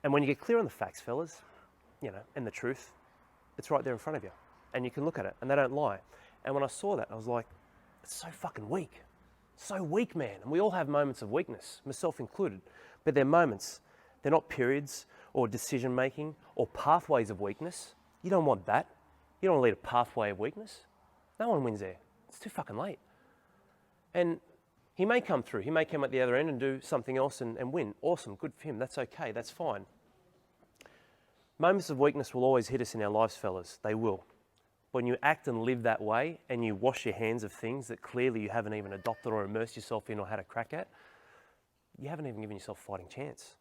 And when you get clear on the facts, fellas, and the truth, it's right there in front of you. And you can look at it, and they don't lie. And when I saw that, I was like, it's so fucking weak. So weak, man. And we all have moments of weakness, myself included. But they're moments. They're not periods or decision-making or pathways of weakness. You don't want that. You don't want to lead a pathway of weakness. No one wins there. It's too fucking late. And he may come through. He may come at the other end and do something else and win. Awesome. Good for him. That's okay. That's fine. Moments of weakness will always hit us in our lives, fellas. They will. When you act and live that way and you wash your hands of things that clearly you haven't even adopted or immersed yourself in or had a crack at, you haven't even given yourself a fighting chance.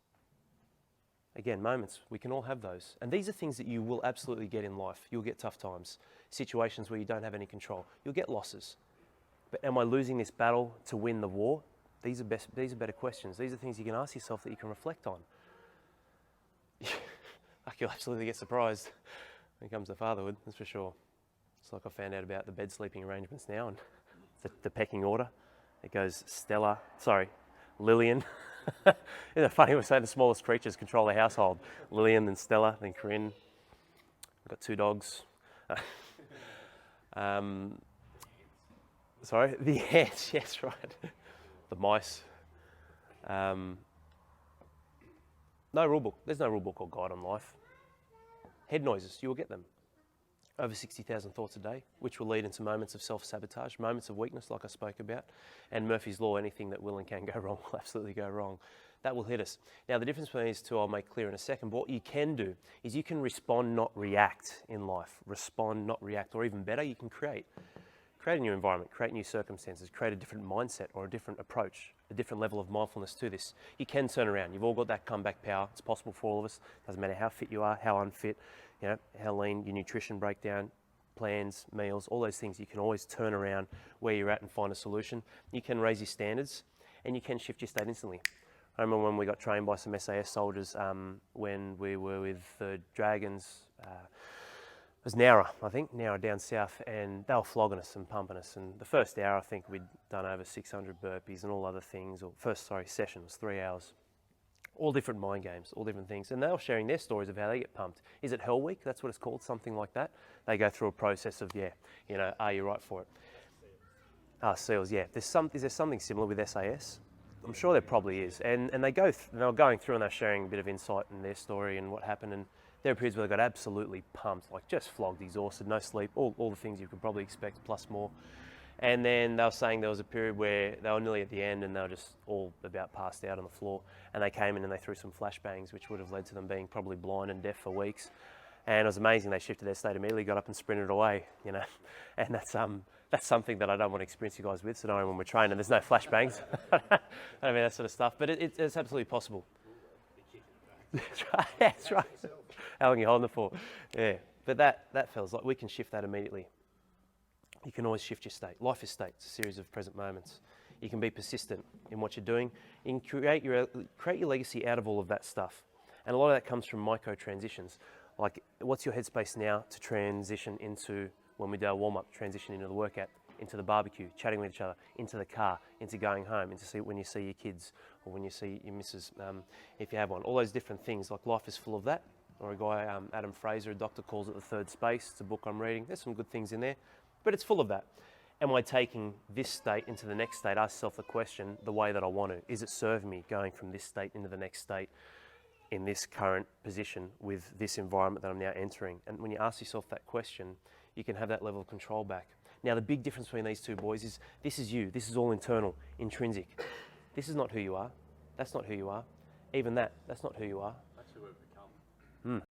Again, moments, we can all have those. And these are things that you will absolutely get in life. You'll get tough times, situations where you don't have any control. You'll get losses. But am I losing this battle to win the war? These are better questions. These are things you can ask yourself that you can reflect on. You'll absolutely get surprised when it comes to fatherhood, that's for sure. It's like I found out about the bed sleeping arrangements now and the pecking order. It goes Lillian. Isn't it funny we say the smallest creatures control the household? Lillian, then Stella, then Corinne. We've got 2 dogs. Sorry, the ants, yes, right. The mice. No rule book. There's no rule book or guide on life. Head noises, you will get them. Over 60,000 thoughts a day, which will lead into moments of self-sabotage, moments of weakness like I spoke about, and Murphy's Law, anything that will and can go wrong will absolutely go wrong. That will hit us. Now the difference between these two I'll make clear in a second, but what you can do is you can respond, not react in life. Respond, not react, or even better, you can create. Create a new environment, create new circumstances, create a different mindset or a different approach, a different level of mindfulness to this. You can turn around. You've all got that comeback power. It's possible for all of us. Doesn't matter how fit you are, how unfit, how lean, your nutrition breakdown, plans, meals, all those things. You can always turn around where you're at and find a solution. You can raise your standards and you can shift your state instantly. I remember when we got trained by some SAS soldiers when we were with the Dragons. It was Nowra, I think, Nowra down south, and they were flogging us and pumping us. And the first hour, I think we'd done over 600 burpees and all other things. Session was 3 hours. All different mind games, all different things. And they were sharing their stories of how they get pumped. Is it Hell Week? That's what it's called, something like that. They go through a process of, are you right for it? SEALs, yeah. Is there something similar with SAS? I'm sure there probably is. And they were going through and they're sharing a bit of insight in their story and what happened. And there were periods where they got absolutely pumped, like just flogged, exhausted, no sleep, all the things you could probably expect, plus more. And then they were saying there was a period where they were nearly at the end and they were just all about passed out on the floor. And they came in and they threw some flashbangs, which would have led to them being probably blind and deaf for weeks. And it was amazing. They shifted their state immediately, got up and sprinted away, And that's something that I don't want to experience you guys with. So don't worry when we're training, there's no flashbangs. I mean, that sort of stuff. But it's absolutely possible. That's right. That's right. How long are you holding it for? Yeah. But that feels like we can shift that immediately. You can always shift your state. Life is state. It's a series of present moments. You can be persistent in what you're doing. You can create your legacy out of all of that stuff. And a lot of that comes from micro transitions. Like, what's your headspace now to transition into, when we do our warm-up, transition into the workout, into the barbecue, chatting with each other, into the car, into going home, when you see your kids, or when you see your missus, if you have one. All those different things. Like, life is full of that. Or a guy, Adam Fraser, a doctor, calls it the third space. It's a book I'm reading. There's some good things in there, but it's full of that. Am I taking this state into the next state? Ask yourself the question the way that I want to. Is it serving me going from this state into the next state in this current position with this environment that I'm now entering? And when you ask yourself that question, you can have that level of control back. Now, the big difference between these two boys is this is you. This is all internal, intrinsic. This is not who you are. That's not who you are. Even that's not who you are. That's who we've become.